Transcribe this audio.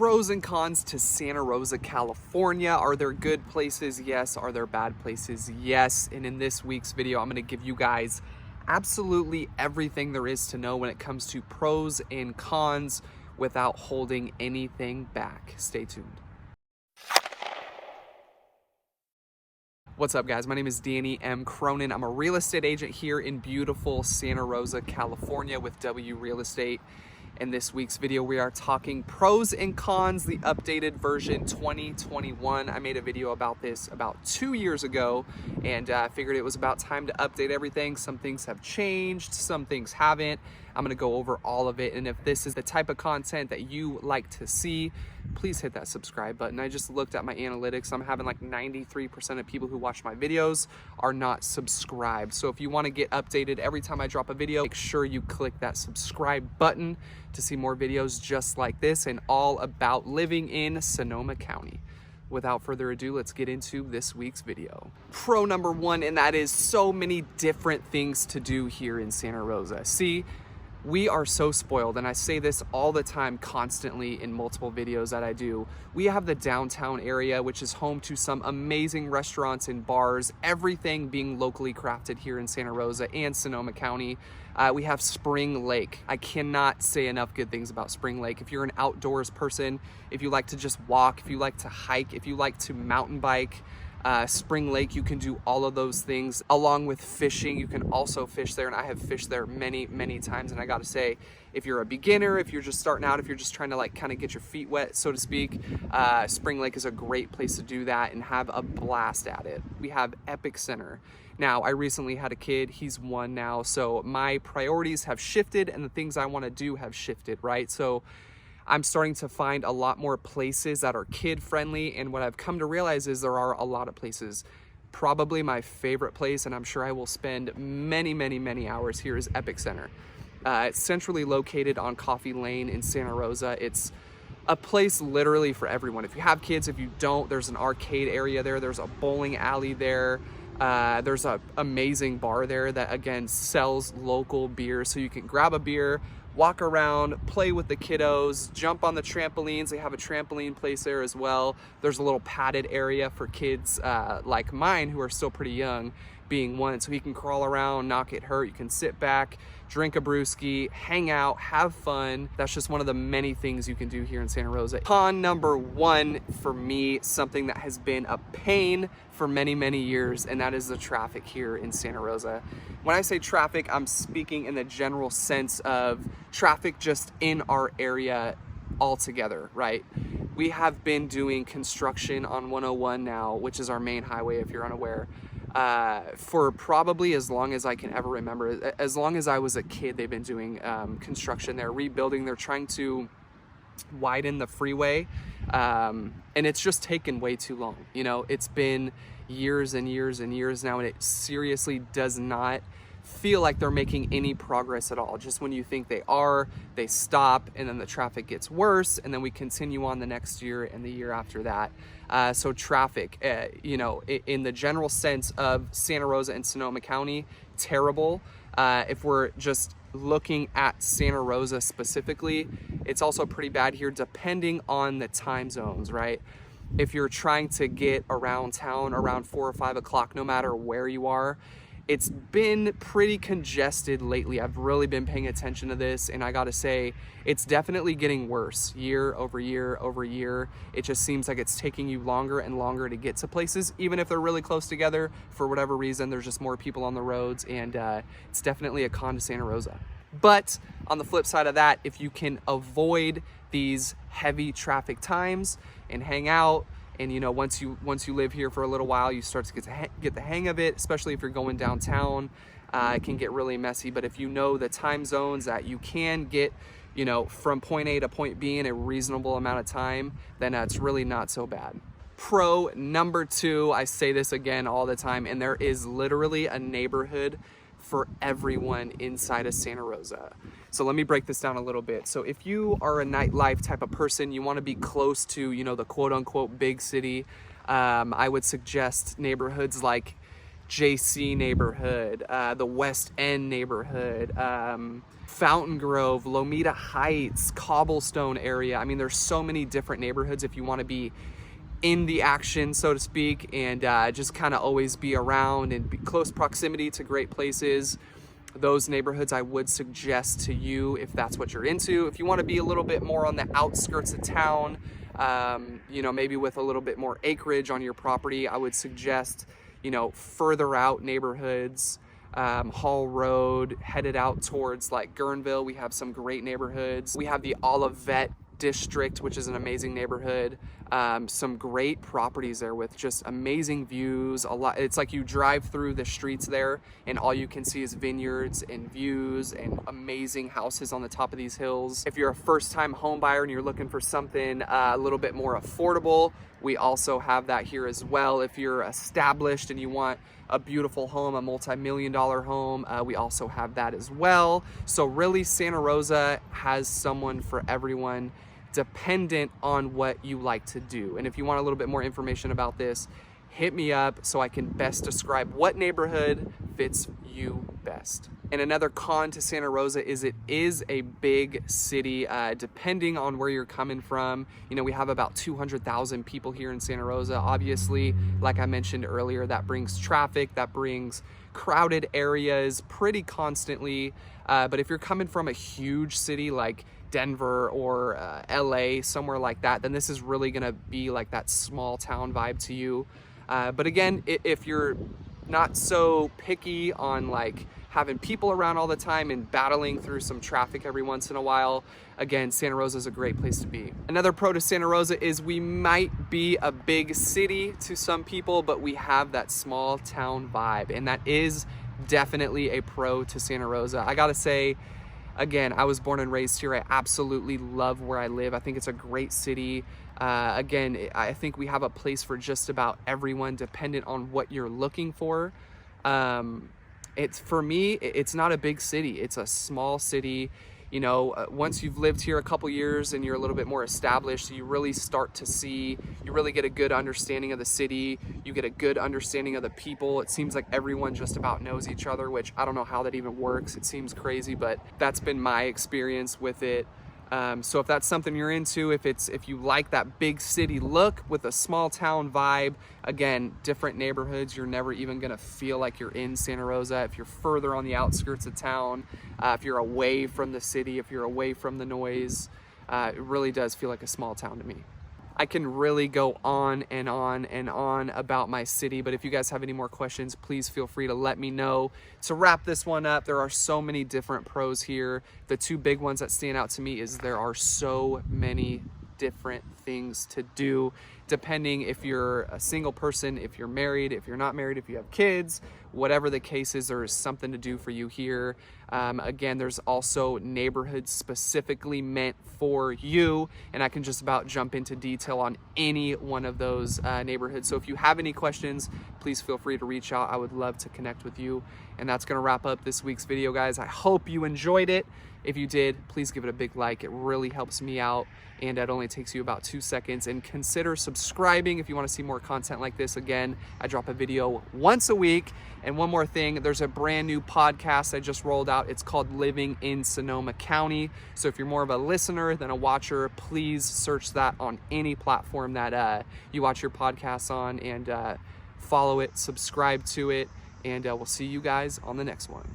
Pros and cons to Santa Rosa, California. Are there good places? Yes. Are there bad places? Yes. And in this week's video, I'm going to give you guys absolutely everything there is to know when it comes to pros and cons without holding anything back. Stay tuned. What's up, guys? My name is Danny M. Cronin. I'm a real estate agent here in beautiful Santa Rosa, California with W Real Estate. In this week's video, we are talking pros and cons, the updated version 2021. I made a video about this about 2 years ago, and I figured it was about time to update everything. Some things have changed, some things haven't. I'm gonna go over all of it, and if this is the type of content that you like to see, please hit that subscribe button. I just looked at my analytics. I'm having like 93% of people who watch my videos are not subscribed. So if you wanna get updated every time I drop a video, make sure you click that subscribe button to see more videos just like this and all about living in Sonoma County. Without further ado, let's get into this week's video. Pro number one, and that is so many different things to do here in Santa Rosa. See, we are so spoiled, and I say this all the time, constantly in multiple videos that I do. We have the downtown area, which is home to some amazing restaurants and bars, everything being locally crafted here in Santa Rosa and Sonoma County. We have Spring Lake. I cannot say enough good things about Spring Lake. If you're an outdoors person, if you like to just walk, if you like to hike, if you like to mountain bike, Spring Lake, you can do all of those things along with fishing. You can also fish there, and I have fished there many times. And I gotta say, if you're a beginner, if you're just starting out, if you're just trying to like kind of get your feet wet, so to speak, Spring Lake is a great place to do that and have a blast at it. We have Epic Center. Now, I recently had a kid, he's 1 now, so my priorities have shifted and the things I want to do have shifted, right? So I'm starting to find a lot more places that are kid friendly, and what I've come to realize is there are a lot of places. Probably my favorite place, and I'm sure I will spend many hours here, is Epic Center. It's centrally located on Coffee Lane in Santa Rosa. It's a place literally for everyone. If you have kids, if you don't, there's an arcade area there, there's a bowling alley there. There's an amazing bar there that, again, sells local beer, so you can grab a beer, walk around, play with the kiddos, jump on the trampolines. They have a trampoline place there as well. There's a little padded area for kids like mine who are still pretty young, being 1, so he can crawl around, not get hurt. You can sit back, drink a brewski, hang out, have fun. That's just one of the many things you can do here in Santa Rosa. Con number 1 for me, something that has been a pain for many years, and that is the traffic here in Santa Rosa. When I say traffic, I'm speaking in the general sense of traffic just in our area altogether, right? We have been doing construction on 101 now, which is our main highway if you're unaware, for probably as long as I can ever remember. As long as I was a kid, they've been doing construction there, rebuilding. They're trying to widen the freeway, and it's just taken way too long. You know, it's been years and years now, and it seriously does not feel like they're making any progress at all. Just when you think they are, they stop, and then the traffic gets worse, and then we continue on the next year and the year after that. So traffic, you know, in the general sense of Santa Rosa and Sonoma County, terrible. If we're just looking at Santa Rosa specifically, it's also pretty bad here depending on the time zones, right? If you're trying to get around town around 4 or 5 o'clock, no matter where you are, it's been pretty congested lately. I've really been paying attention to this, and I gotta say, it's definitely getting worse year over year. It just seems like it's taking you longer and longer to get to places, even if they're really close together. For whatever reason, there's just more people on the roads, and it's definitely a con to Santa Rosa. But on the flip side of that, if you can avoid these heavy traffic times and hang out, and you know, once you live here for a little while, you start to get the hang of it, especially if you're going downtown. It can get really messy, but if you know the time zones that you can get, you know, from point A to point B in a reasonable amount of time, then it's really not so bad. Pro number 2, I say this again all the time, and there is literally a neighborhood for everyone inside of Santa Rosa. So let me break this down a little bit. So if you are a nightlife type of person, you want to be close to, you know, the quote unquote big city, I would suggest neighborhoods like JC neighborhood, the West End neighborhood, Fountain Grove, Lomita Heights, Cobblestone area. I mean, there's so many different neighborhoods if you want to be in the action, so to speak, and just kind of always be around and be close proximity to great places. Those neighborhoods I would suggest to you if that's what you're into. If you want to be a little bit more on the outskirts of town, you know, maybe with a little bit more acreage on your property, I would suggest, you know, further out neighborhoods. Hall Road, headed out towards like Guerneville. We have some great neighborhoods. We have the Olivet District, which is an amazing neighborhood. Some great properties there with just amazing views. A lot. It's like you drive through the streets there and all you can see is vineyards and views and amazing houses on the top of these hills. If you're a first-time home buyer and you're looking for something a little bit more affordable, we also have that here as well. If you're established and you want a beautiful home, a multi-million-dollar home, we also have that as well. So really, Santa Rosa has someone for everyone, dependent on what you like to do. And if you want a little bit more information about this, hit me up so I can best describe what neighborhood fits you best. And another con to Santa Rosa is it is a big city, depending on where you're coming from. You know, we have about 200,000 people here in Santa Rosa. Obviously, like I mentioned earlier, that brings traffic, that brings crowded areas pretty constantly. But if you're coming from a huge city like Denver or LA, somewhere like that, then this is really gonna be like that small town vibe to you. But again, if you're not so picky on like having people around all the time and battling through some traffic every once in a while, again, Santa Rosa is a great place to be. Another pro to Santa Rosa is we might be a big city to some people, but we have that small town vibe, and that is definitely a pro to Santa Rosa. I gotta say, again, I was born and raised here. I absolutely love where I live. I think it's a great city. Again, I think we have a place for just about everyone, dependent on what you're looking for. For me, it's not a big city. It's a small city. You know, once you've lived here a couple years and you're a little bit more established, you really start to see, you really get a good understanding of the city. You get a good understanding of the people. It seems like everyone just about knows each other, which I don't know how that even works. It seems crazy, but that's been my experience with it. So if that's something you're into, if you like that big city look with a small town vibe, again, different neighborhoods, you're never even gonna feel like you're in Santa Rosa. If you're further on the outskirts of town, if you're away from the city, if you're away from the noise, it really does feel like a small town to me. I can really go on and on and on about my city, but if you guys have any more questions, please feel free to let me know. To wrap this one up, there are so many different pros here. The two big ones that stand out to me is there are so many different things to do, depending if you're a single person, if you're married, if you're not married, if you have kids, whatever the case is, there is something to do for you here. Again, there's also neighborhoods specifically meant for you, and I can just about jump into detail on any one of those neighborhoods. So if you have any questions, please feel free to reach out. I would love to connect with you. And that's gonna wrap up this week's video, guys. I hope you enjoyed it. If you did, please give it a big like. It really helps me out, and it only takes you about 2 seconds. And consider subscribing if you want to see more content like this. Again, I drop a video once a week. And one more thing, there's a brand new podcast I just rolled out. It's called Living in Sonoma County. So if you're more of a listener than a watcher, please search that on any platform that you watch your podcasts on, and follow it, subscribe to it, and we'll see you guys on the next one.